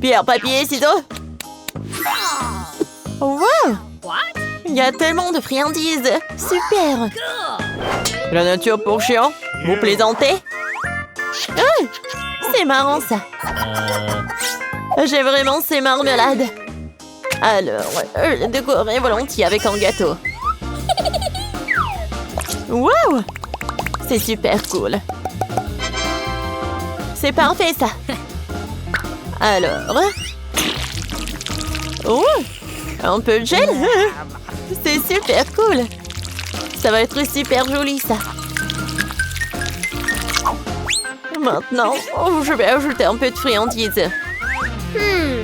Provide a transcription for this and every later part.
Pierre, papier, ciseaux. Wow! Il y a tellement de friandises. Super. La nature pour chiens. Vous plaisantez? Ah, c'est marrant ça. J'ai vraiment ces marmelades. Alors, je les décorerai volontiers avec un gâteau. Wow! C'est super cool. C'est parfait ça. Alors... Oh! Un peu de gel? C'est super cool. Ça va être super joli ça. Maintenant, je vais ajouter un peu de friandises.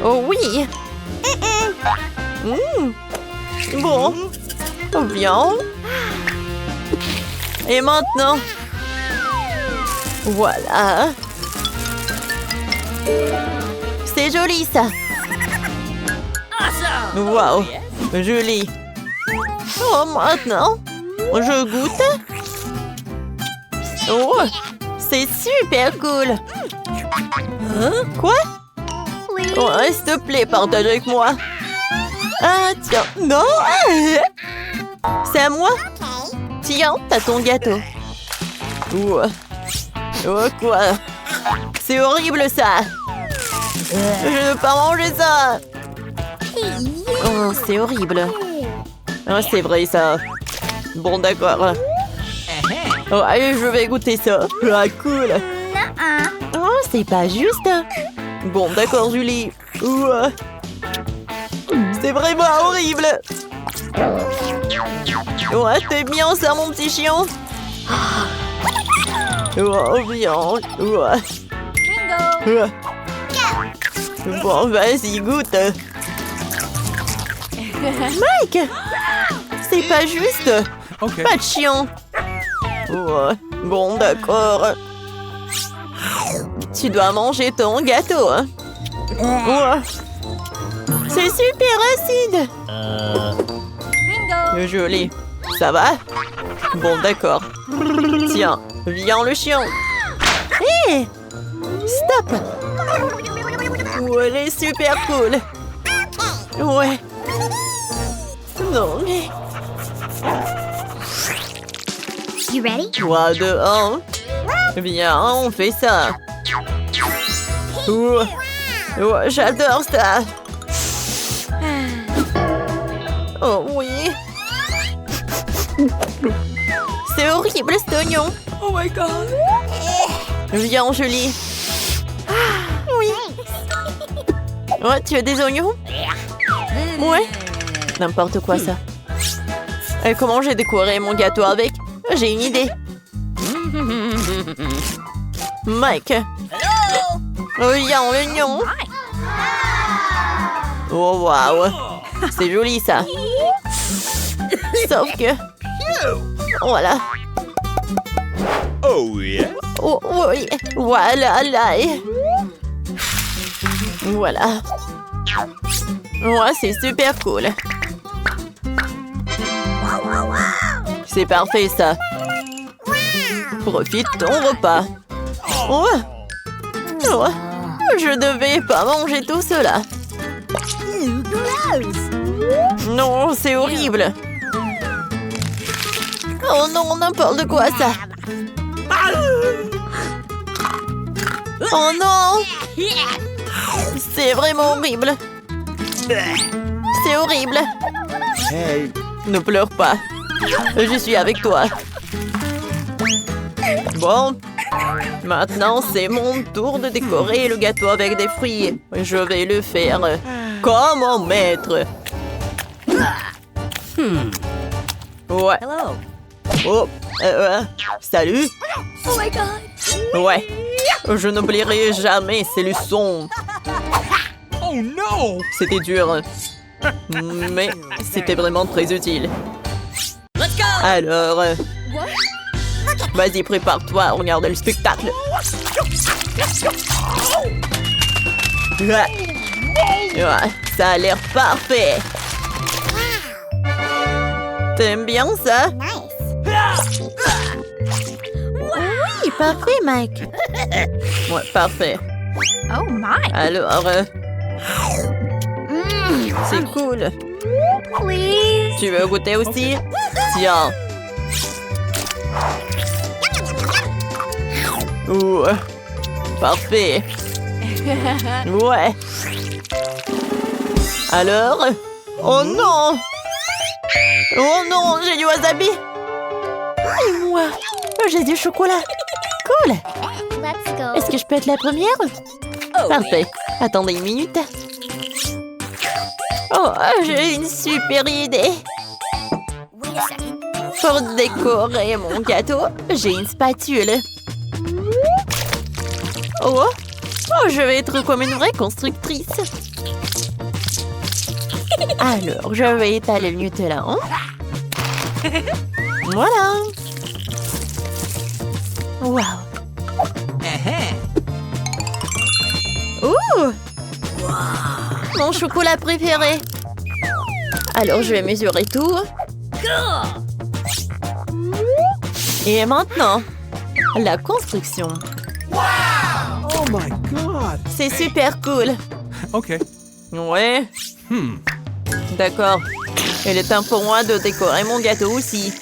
Oh oui! Bon, bien. Et maintenant, voilà. C'est joli ça. Wow, joli. Oh, maintenant, je goûte. Oh, c'est super cool. Hein? Quoi? Oh, s'il te plaît, partage avec moi. Ah, tiens. Non! C'est à moi? Tiens, t'as ton gâteau. Oh, quoi? C'est horrible, ça. Je ne veux pas manger ça. Oh, c'est horrible. Oh, c'est vrai, ça. Bon, d'accord. Oh, allez, je vais goûter ça. Ah, cool. Oh, c'est pas juste. Bon, d'accord, Julie. C'est vraiment horrible. Ouais, t'es bien ça, mon petit chien. Oh, bien. Bon, vas-y, goûte. Mike! C'est pas juste. Okay. Pas de chien. Bon, d'accord. Tu dois manger ton gâteau. C'est super acide. Joli. Ça va? Bon, d'accord. Tiens, viens le chien. Hé! Stop! Elle est super cool. Ouais. Non, mais... You ready? 3, 2, 1. Viens, on fait ça. J'adore ça. Oh oui. C'est horrible cet oignon. Oh my god. Viens, Julie. Oui. Ouais, tu as des oignons? Ouais. N'importe quoi ça. Et comment j'ai décoré mon gâteau avec? J'ai une idée. Mike. Viens, l'oignon. Oh, waouh. C'est joli, ça. Sauf que... Voilà. Oh yeah. Oh, oui. Voilà, là. Voilà. Ouais, c'est super cool. C'est parfait, ça. Profite ton repas. Je devais pas manger tout cela. Non, c'est horrible. Oh non, n'importe quoi, ça. Oh non. C'est vraiment horrible. C'est horrible. Hey. Ne pleure pas. Je suis avec toi. Bon. Maintenant, c'est mon tour de décorer le gâteau avec des fruits. Je vais le faire comme mon maître. Ouais. Hello. Oh, salut. Oh my god. Ouais. Je n'oublierai jamais ces leçons. Oh no. C'était dur. Mais c'était vraiment très utile. Alors... Vas-y, prépare-toi, regarde le spectacle. Ouais, ça a l'air parfait. T'aimes bien ça? Oui, parfait, Mike. Ouais, parfait. Oh my. Alors, C'est cool. Please. Tu veux goûter aussi? Tiens. Ouais. Parfait. Ouais. Alors? Oh non! Oh non, j'ai du wasabi! Et moi, j'ai du chocolat. Cool! Let's go. Est-ce que je peux être la première? Parfait. Attendez une minute. Oh, j'ai une super idée. Wait a second. Pour décorer mon gâteau, j'ai une spatule. Oh, je vais être comme une vraie constructrice. Alors, je vais étaler le Nutella. Voilà. Wow. Ouh! Mon chocolat préféré. Alors, je vais mesurer tout. Et maintenant, la construction. Oh my god. C'est super cool. Okay. Ouais. D'accord. Il est temps pour moi de décorer mon gâteau aussi.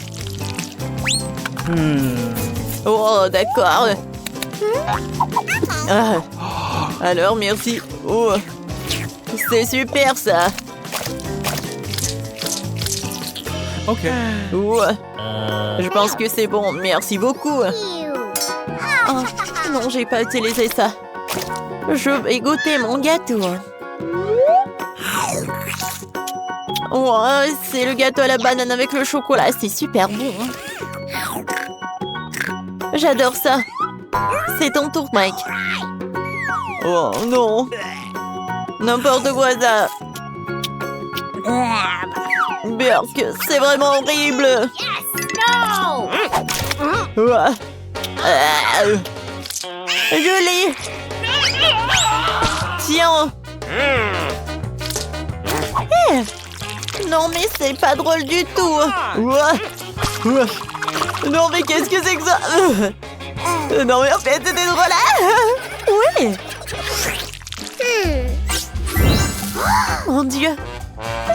Oh, d'accord. Ah. Alors, merci. Oh. C'est super, ça. Okay. Oh. Je pense que c'est bon. Merci beaucoup. Oh, non, j'ai pas utilisé ça. Je vais goûter mon gâteau. Oh, c'est le gâteau à la banane avec le chocolat. C'est super bon. J'adore ça. C'est ton tour, Mike. Oh non. N'importe quoi ça. Berk, c'est vraiment horrible. No. Ouah. Julie. Tiens. Non mais c'est pas drôle du tout. Ouah. Ouah. Non mais qu'est-ce que c'est que ça? Non mais en fait c'était drôle. Oui. Mon Dieu.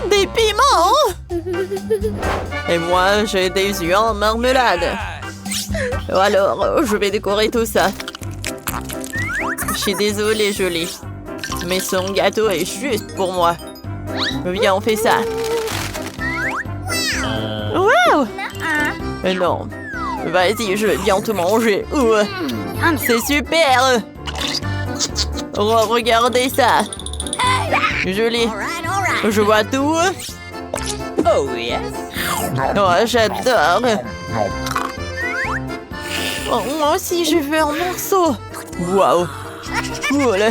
Des piments. Et moi j'ai des yeux en marmelade. Alors je vais décorer tout ça. Je suis désolée Julie. Mais son gâteau est juste pour moi. Viens on fait ça. Wow. Non. Vas-y, je vais bien te manger. C'est super. Oh, regardez ça. Julie, je vois tout. Oh, yes. Oh, j'adore. Oh, moi aussi, je veux un morceau. Waouh. Cool.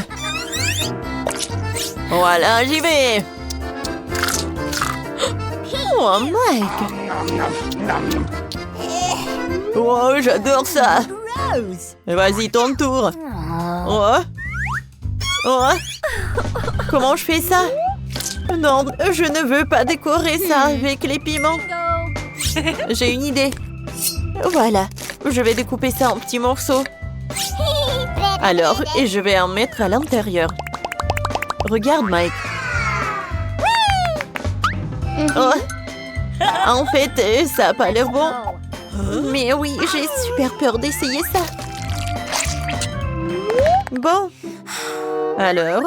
Voilà, j'y vais. Oh, Mike. Oh, j'adore ça. Vas-y, ton tour. Oh. Oh. Comment je fais ça? Non, je ne veux pas décorer ça avec les piments. J'ai une idée. Voilà, je vais découper ça en petits morceaux. Alors, et je vais en mettre à l'intérieur. Regarde, Mike. Oh. En fait, ça n'a pas l'air bon. Mais oui, j'ai super peur d'essayer ça. Bon. Alors.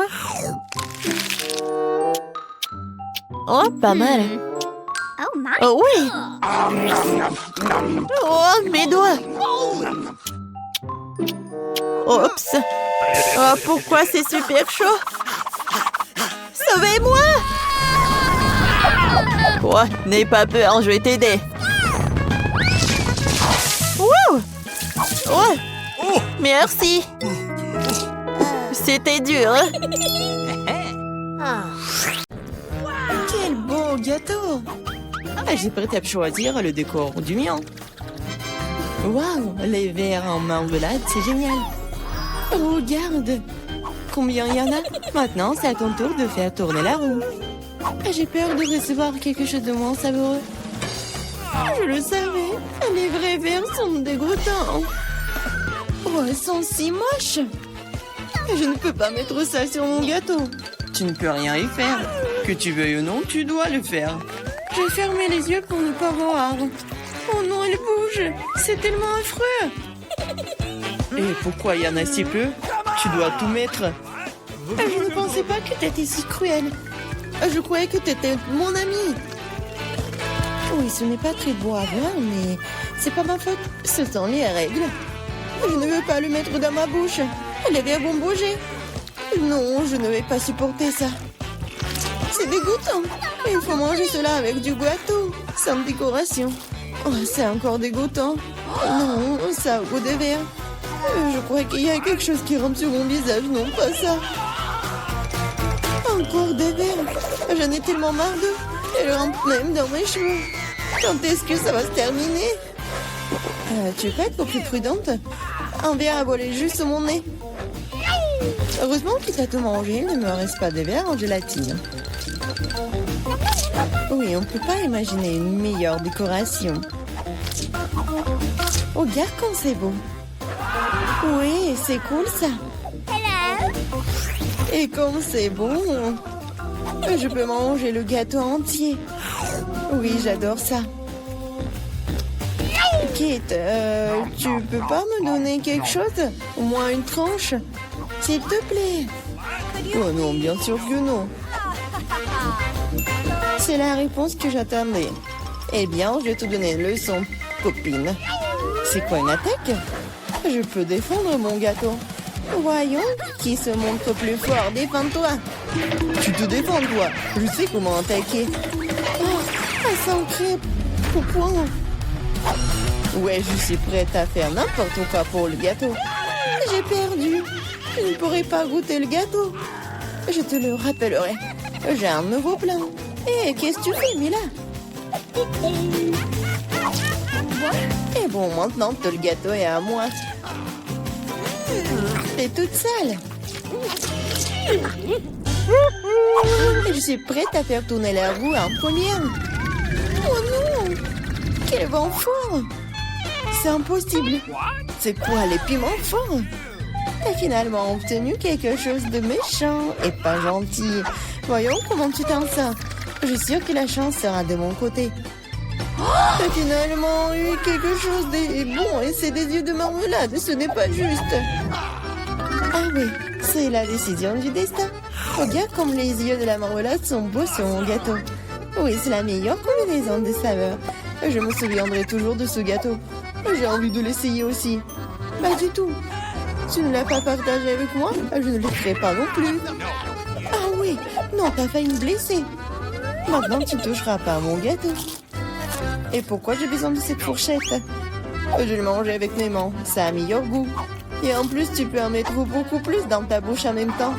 Oh, pas mal. Oh my. Oh oui. Oh, mes doigts. Oups. Oh, pourquoi c'est super chaud? Sauvez-moi! Oh, n'aie pas peur, je vais t'aider. Wouh! Oh, merci. C'était dur. Quel beau gâteau! Ah, j'ai prêt à choisir le décor du mien. Waouh, les verres en marmelade, c'est génial. Regarde, combien il y en a. Maintenant, c'est à ton tour de faire tourner la roue. J'ai peur de recevoir quelque chose de moins savoureux. Je le savais, les vrais verres sont dégoûtants. Oh, ils sont si moches. Je ne peux pas mettre ça sur mon gâteau. Tu ne peux rien y faire. Que tu veuilles ou non, tu dois le faire. J'ai fermé les yeux pour ne pas voir. Oh non, elle bouge. C'est tellement affreux. Et pourquoi il y en a si peu? Tu dois tout mettre. Je ne pensais pas que t'étais si cruel. Je croyais que t'étais mon ami. Oui, ce n'est pas très beau à voir, mais c'est pas ma faute. Ce sont les règles. Je ne veux pas le mettre dans ma bouche. Les verres vont bouger. Non, je ne vais pas supporter ça. C'est dégoûtant. Il faut manger cela avec du gâteau, sans décoration. Oh, c'est encore dégoûtant. Non, ça a goût de verre. Je crois qu'il y a quelque chose qui rampe sur mon visage, non pas ça. Encore des verres. J'en ai tellement marre d'eux. Elles rampent même dans mes cheveux. Quand est-ce que ça va se terminer? Tu veux pas être plus prudente? Un verre a volé juste sur mon nez. Heureusement qu'il t'a tout mangé, il ne me reste pas de verre en gélatine. Oui, on ne peut pas imaginer une meilleure décoration. Oh, regarde comme c'est beau. Oui, c'est cool ça. Hello. Et comme c'est bon, je peux manger le gâteau entier. Oui, j'adore ça. Kate, tu peux pas me donner quelque chose? Au moins une tranche? S'il te plaît. Oh non, bien sûr que non. C'est la réponse que j'attendais. Eh bien, je vais te donner une leçon, copine. C'est quoi une attaque? Je peux défendre mon gâteau. Voyons qui se montre plus fort. Défends-toi. Tu te défends, toi. Je sais comment attaquer. Oh, un sang crêpe. Au point. Ouais, je suis prête à faire n'importe quoi pour le gâteau. J'ai perdu. Je ne pourrai pas goûter le gâteau. Je te le rappellerai. J'ai un nouveau plan. Hé, qu'est-ce que tu fais, Mila? Et bon, maintenant que le gâteau est à moi. T'es toute sale. Je suis prête à faire tourner la roue en première. Oh non! Quel vent fort! C'est impossible. C'est quoi, les piments forts? T'as finalement obtenu quelque chose de méchant et pas gentil. Voyons comment tu t'en sors. Je suis sûre que la chance sera de mon côté. T'as finalement eu quelque chose de bon et c'est des yeux de marmelade, ce n'est pas juste. Ah oui, c'est la décision du destin. Regarde comme les yeux de la marmelade sont beaux sur mon gâteau. Oui, c'est la meilleure combinaison de saveurs. Je me souviendrai toujours de ce gâteau. J'ai envie de l'essayer aussi. Pas du tout. Tu ne l'as pas partagé avec moi, je ne le ferai pas non plus. Ah oui, non, t'as failli me blesser. Maintenant, tu ne toucheras pas à mon gâteau. Et pourquoi j'ai besoin de cette fourchette? Je vais le manger avec mes mains, ça a meilleur goût. Et en plus, tu peux en mettre beaucoup plus dans ta bouche en même temps.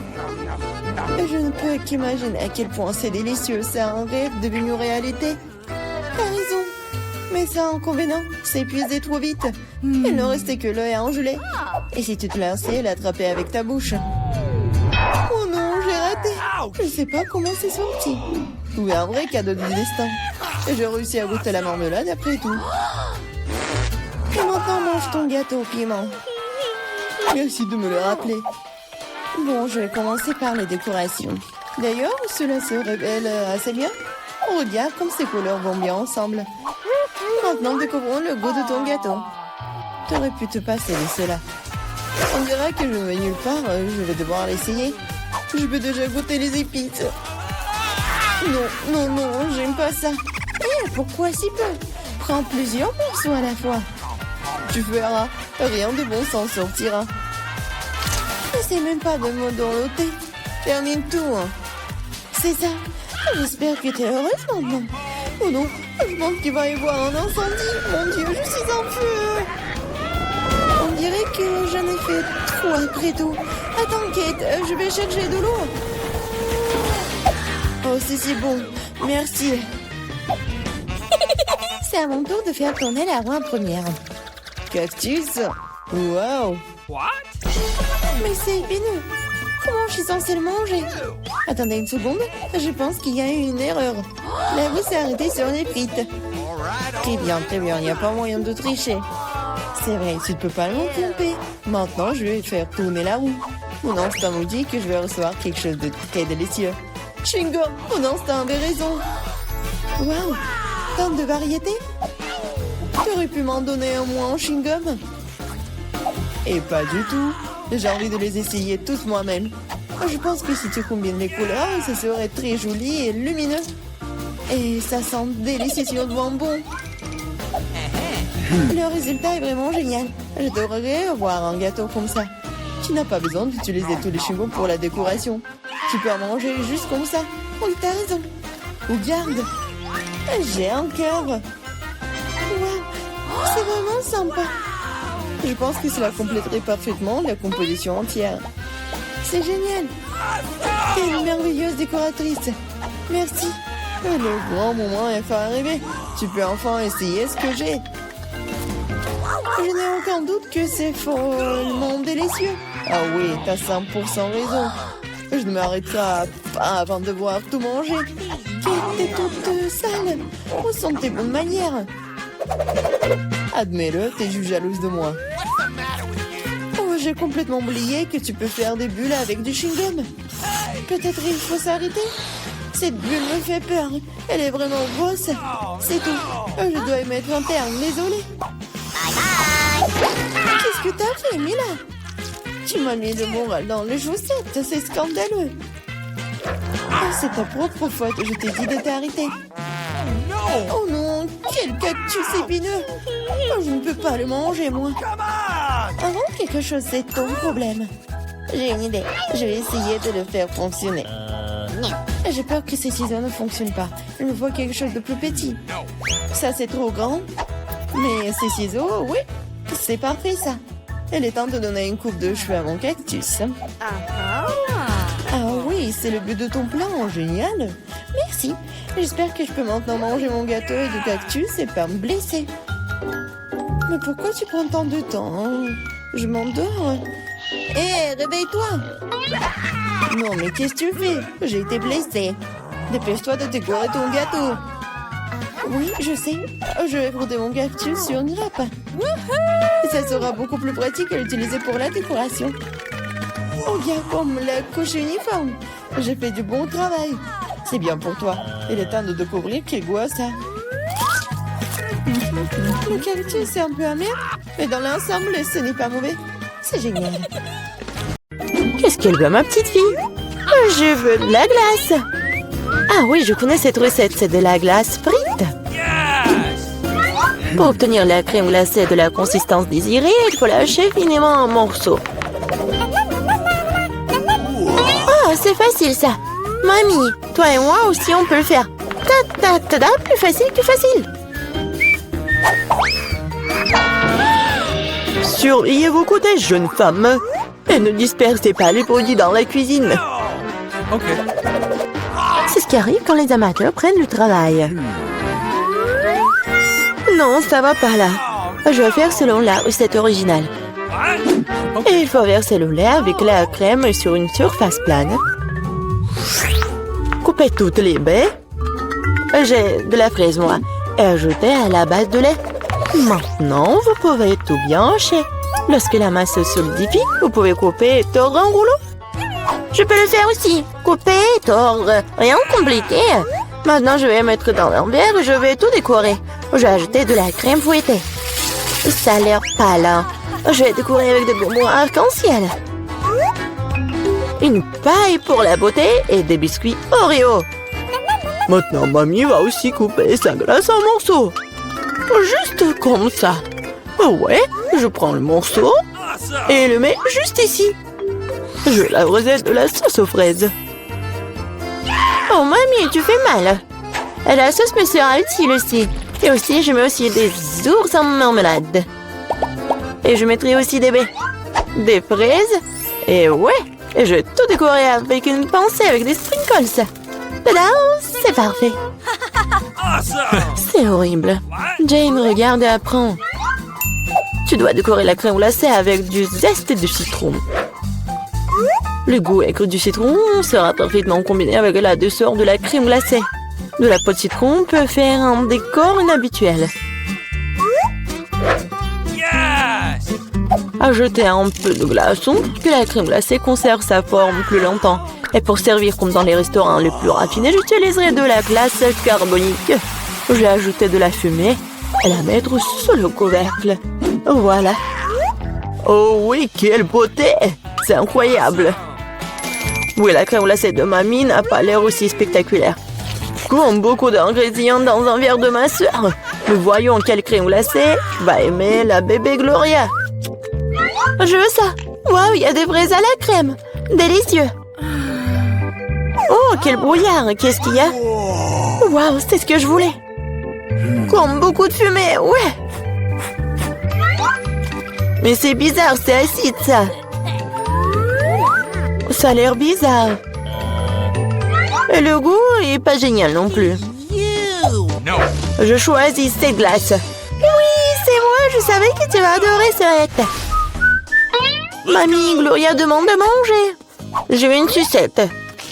Et je ne peux qu'imaginer à quel point c'est délicieux, c'est un rêve devenu réalité. T'as raison. Mais ça, inconvénient, c'est épuisé trop vite. Il ne restait que l'œil à engeler. Et si tu te lançais, l'attraper avec ta bouche. Oh non, j'ai raté. Je ne sais pas comment c'est sorti. Oui, un vrai cadeau du destin. Et j'ai réussi à goûter la marmelade après tout. Et maintenant, mange ton gâteau au piment. Merci de me le rappeler. Bon, je vais commencer par les décorations. D'ailleurs, cela se révèle assez bien. Regarde comme ces couleurs vont bien ensemble. Maintenant, découvrons le goût de ton gâteau. T'aurais pu te passer de cela. On dira que je ne vais nulle part, je vais devoir l'essayer. Je peux déjà goûter les épices. Non, j'aime pas ça. Eh, pourquoi si peu? Prends plusieurs morceaux à la fois. Tu verras, rien de bon s'en sortira. N'essaie même pas de me dorloter. Termine tout. Hein. C'est ça. J'espère que tu es heureuse maintenant. Oh non, je pense qu'il va y avoir un incendie. Mon Dieu, je suis en feu. On dirait que j'en ai fait trop après tout. Attends, Kate, je vais chercher de l'eau. Oh, c'est bon. Merci. C'est à mon tour de faire tourner la roue en première. Cactus. Wow. What? Mais c'est épineux. Comment je suis censée le manger? Attendez une seconde. Je pense qu'il y a eu une erreur. La roue s'est arrêtée sur les frites. Très bien. Il n'y a pas moyen de tricher. C'est vrai, tu ne peux pas me tromper. Maintenant, je vais faire tourner la roue. Mon instinct me dit que je vais recevoir quelque chose de très délicieux. Chewing-gum, mon instinct avait raison. Waouh, tant de variétés. Tu aurais pu m'en donner un moins en chewing-gum? Et pas du tout. J'ai envie de les essayer tous moi-même. Je pense que si tu combines les couleurs, ça serait très joli et lumineux. Et ça sent délicieusement bon. Le résultat est vraiment génial. J'adorerais avoir un gâteau comme ça. Tu n'as pas besoin d'utiliser tous les chewing-gums pour la décoration. Tu peux en manger juste comme ça. Oui, t'as raison. Regarde. J'ai un cœur. Waouh, c'est vraiment sympa. Je pense que cela compléterait parfaitement la composition entière. C'est génial. T'es une merveilleuse décoratrice. Merci. Le grand moment est enfin arrivé. Tu peux enfin essayer ce que j'ai. Je n'ai aucun doute que c'est follement délicieux. Ah oui, t'as 100% raison. Je ne m'arrêterai pas avant de voir tout manger. T'es toute sale. Où sont tes bonnes manières? Admets-le, t'es juste jalouse de moi. Oh, j'ai complètement oublié que tu peux faire des bulles avec du chewing-gum. Peut-être il faut s'arrêter. Cette bulle me fait peur. Elle est vraiment grosse. C'est tout. Je dois y mettre un terme, désolée. Qu'est-ce que t'as fait, Mila? Tu m'as mis le moral dans les chaussettes. C'est scandaleux. Oh, c'est ta propre faute. Je t'ai dit de t'arrêter. Oh non, quel cactus épineux. Oh, je ne peux pas le manger, moi. Avant quelque chose, c'est ton problème. J'ai une idée. Je vais essayer de le faire fonctionner. J'ai peur que ces ciseaux ne fonctionnent pas. Je vois quelque chose de plus petit. Ça, c'est trop grand. Mais ces ciseaux, oui, c'est parfait, ça. Il est temps de donner une coupe de cheveux à mon cactus. Ah oui, c'est le but de ton plan. Génial. Merci. J'espère que je peux maintenant manger mon gâteau et du cactus et pas me blesser. Mais pourquoi tu prends tant de temps, hein? Je m'endors. Hé, réveille-toi. Non, mais qu'est-ce que tu fais? J'ai été blessée. Dépêche-toi de décorer ton gâteau. Oui, je sais. Je vais frotter mon cactus sur une grappe. Ça sera beaucoup plus pratique à l'utiliser pour la décoration. Oh, bien comme la couche uniforme. J'ai fait du bon travail. C'est bien pour toi. Il est temps de découvrir quel goût a ça. Le cactus est un peu amer, mais dans l'ensemble, ce n'est pas mauvais. C'est génial. Qu'est-ce qu'elle veut, ma petite fille? Je veux de la glace. Ah oui, je connais cette recette. C'est de la glace frite. Pour obtenir la crème glacée de la consistance désirée, il faut lâcher finement en morceaux. Oh, c'est facile ça. Mamie, toi et moi aussi on peut le faire. Ta-ta-ta-ta, plus facile, plus facile. Surveillez vos côtés, jeune femme. Et ne dispersez pas les produits dans la cuisine. OK. C'est ce qui arrive quand les amateurs prennent du travail. Non, ça va pas là. Je vais faire selon la recette originale. Et il faut verser le lait avec la crème sur une surface plane. Coupez toutes les baies. J'ai de la fraise, moi. Et ajoutez à la base de lait. Maintenant, vous pouvez tout bien hacher. Lorsque la masse se solidifie, vous pouvez couper et tordre en rouleau. Je peux le faire aussi. Couper et tordre. Rien de compliqué. Maintenant, je vais mettre dans un verre et je vais tout décorer. Je vais ajouter de la crème fouettée. Ça a l'air pâle, hein. Je vais décorer avec des bonbons arc-en-ciel. Une paille pour la beauté et des biscuits Oreo. Maintenant, mamie va aussi couper sa glace en morceaux. Juste comme ça. Ouais, je prends le morceau et le mets juste ici. Je la recette de la sauce aux fraises. Oh, mamie, tu fais mal. La sauce me sera utile aussi. Et aussi, je mets aussi des ours en marmelade. Et je mettrai aussi des baies. Des fraises. Et ouais, et je vais tout décorer avec une pincée avec des sprinkles. Tada, c'est parfait. C'est horrible. Jane, regarde et apprends. Tu dois décorer la crème glacée avec du zeste de citron. Le goût aigre du citron sera parfaitement combiné avec la douceur de la crème glacée. De la peau de citron peut faire un décor inhabituel. Yes! Ajoutez un peu de glaçon pour que la crème glacée conserve sa forme plus longtemps. Et pour servir comme dans les restaurants les plus raffinés, j'utiliserai de la glace carbonique. Je vais ajouter de la fumée et la mettre sur le couvercle. Voilà. Oh oui, quelle beauté! C'est incroyable! Oui, la crème glacée de mamie n'a pas l'air aussi spectaculaire. Comme beaucoup d'ingrédients dans un verre de ma soeur. Nous voyons quelle crème glacée va aimer la bébé Gloria. Je veux ça. Waouh, il y a des fraises à la crème. Délicieux. Oh, quel brouillard. Qu'est-ce qu'il y a? Waouh, c'est ce que je voulais. Comme beaucoup de fumée, ouais. Mais c'est bizarre, c'est acide, ça. Ça a l'air bizarre. Et le goût est pas génial non plus. Je choisis cette glace. Oui, c'est moi, je savais que tu vas adorer cette. Mamie, Gloria demande de manger. Je veux une sucette.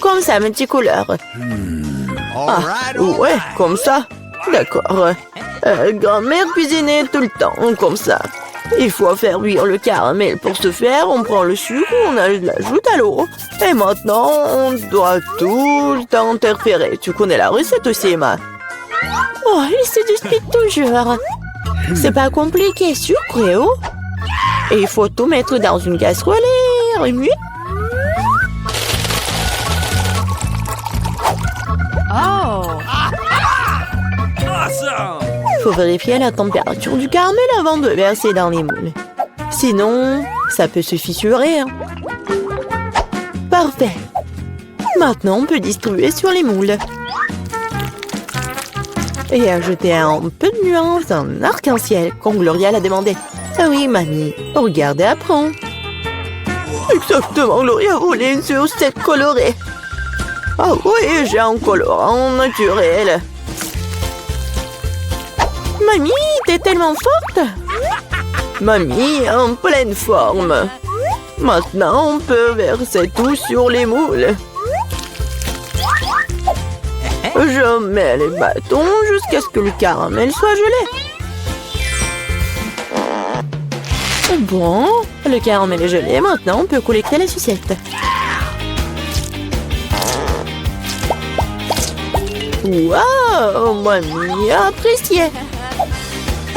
Comme ça, multicouleur. Ah, ouais, comme ça. D'accord. Grand-mère cuisinait tout le temps, comme ça. Il faut faire cuire le caramel. Pour ce faire, on prend le sucre, on l'ajoute à l'eau. Et maintenant, on doit tout le temps interférer. Tu connais la recette aussi, Emma? Oh, il se dispute toujours. C'est pas compliqué, sucré, oh. Et il faut tout mettre dans une casserole et remuer. Il faut vérifier la température du caramel avant de verser dans les moules. Sinon, ça peut se fissurer. Hein. Parfait. Maintenant, on peut distribuer sur les moules. Et ajouter un peu de nuance en arc-en-ciel, comme Gloria l'a demandé. Ah oui, mamie, regardez, apprends. Exactement, Gloria voulait une sucette colorée. Ah oui, j'ai un colorant naturel. Mamie, t'es tellement forte. Mamie, en pleine forme. Maintenant, on peut verser tout sur les moules. Je mets les bâtons jusqu'à ce que le caramel soit gelé. Bon, le caramel est gelé. Maintenant, on peut collecter la sucette. Waouh, mamie a apprécié.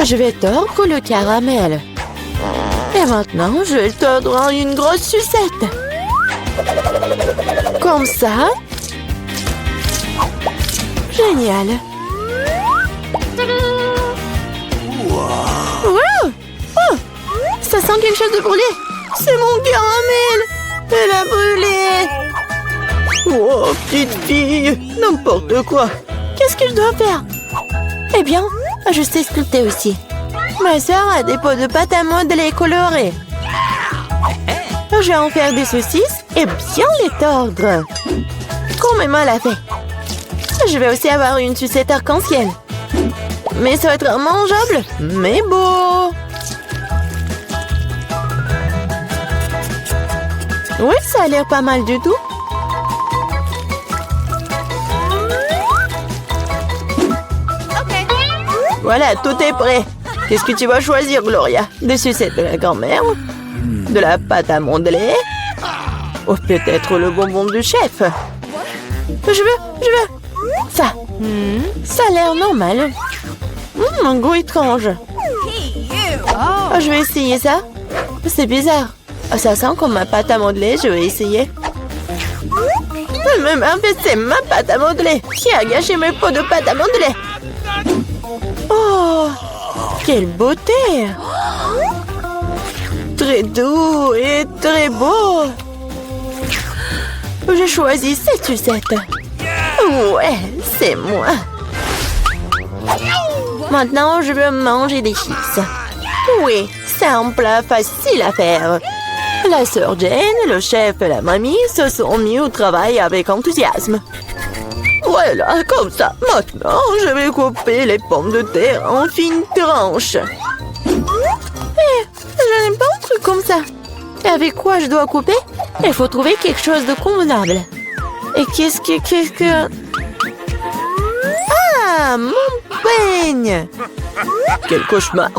Je vais tordre le caramel. Et maintenant, je vais tordre une grosse sucette. Comme ça. Génial. Wow. Oh, ça sent quelque chose de brûlé. C'est mon caramel. Elle a brûlé. Oh, petite fille. N'importe quoi. Qu'est-ce que je dois faire? Eh bien, je sais sculpter aussi. Ma sœur a des pots de pâte à modeler colorés. Je vais en faire des saucisses et bien les tordre. Comme Emma l'a fait. Je vais aussi avoir une sucette arc-en-ciel. Mais ça va être mangeable, mais beau. Oui, ça a l'air pas mal du tout. Voilà, tout est prêt. Qu'est-ce que tu vas choisir, Gloria? Des sucettes de la grand-mère? De la pâte à modeler? Ou peut-être le bonbon du chef? Je veux. Ça. Ça a l'air normal. Un goût étrange. Je vais essayer ça. C'est bizarre. Ça sent comme ma pâte à modeler. Je vais essayer. Mais en fait, c'est ma pâte à modeler. Qui a gâché mes pots de pâte à modeler? Oh, quelle beauté! Très doux et très beau. J'ai choisi cette sucette. Ouais, c'est moi. Maintenant, je veux manger des chips. Oui, c'est un plat facile à faire. La sœur Jane, le chef et la mamie se sont mis au travail avec enthousiasme. Voilà, comme ça. Maintenant, je vais couper les pommes de terre en fines tranches. Je n'aime pas un truc comme ça. Et avec quoi je dois couper? Il faut trouver quelque chose de convenable. Et qu'est-ce que... Ah, mon peigne! Quel cauchemar!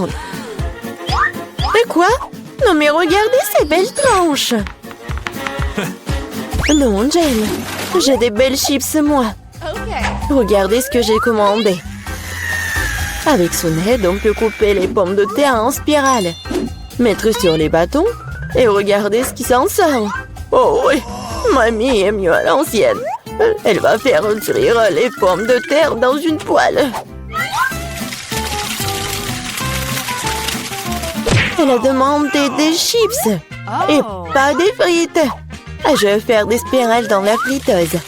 Et quoi? Non mais regardez ces belles tranches. Non, Jen. J'ai des belles chips, moi. Regardez ce que j'ai commandé. Avec son aide, on peut couper les pommes de terre en spirale. Mettre sur les bâtons et regardez ce qui s'en sort. Oh oui, mamie est mieux à l'ancienne. Elle va faire cuire les pommes de terre dans une poêle. Elle a demandé des chips et pas des frites. Je vais faire des spirales dans la friteuse.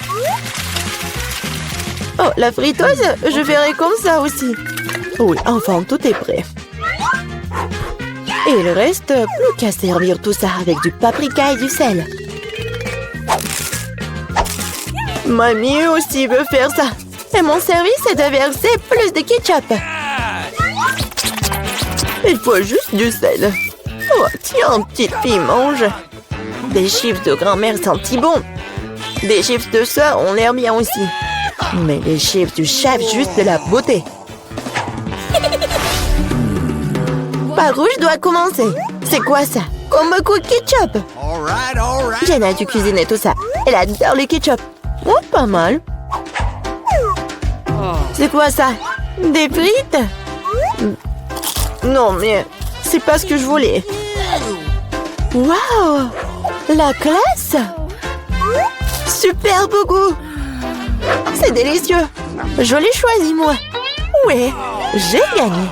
Oh, la friteuse, je ferai comme ça aussi. Oui, enfin, tout est prêt. Et il reste plus qu'à servir tout ça avec du paprika et du sel. Mamie aussi veut faire ça. Et mon service est de verser plus de ketchup. Il faut juste du sel. Oh, tiens, petite fille, mange. Des chips de grand-mère sentent si bon. Des chips de soeur ont l'air bien aussi. Mais les chips du chef, juste de la beauté. Par où je dois commencer? C'est quoi ça? Comme beaucoup de ketchup. Jen a dû cuisiner tout ça. Elle adore le ketchup. Oh, pas mal. C'est quoi ça? Des frites? Non, mais c'est pas ce que je voulais. Waouh! La classe! Super beau goût! C'est délicieux! Je l'ai choisi, moi! Ouais, j'ai gagné!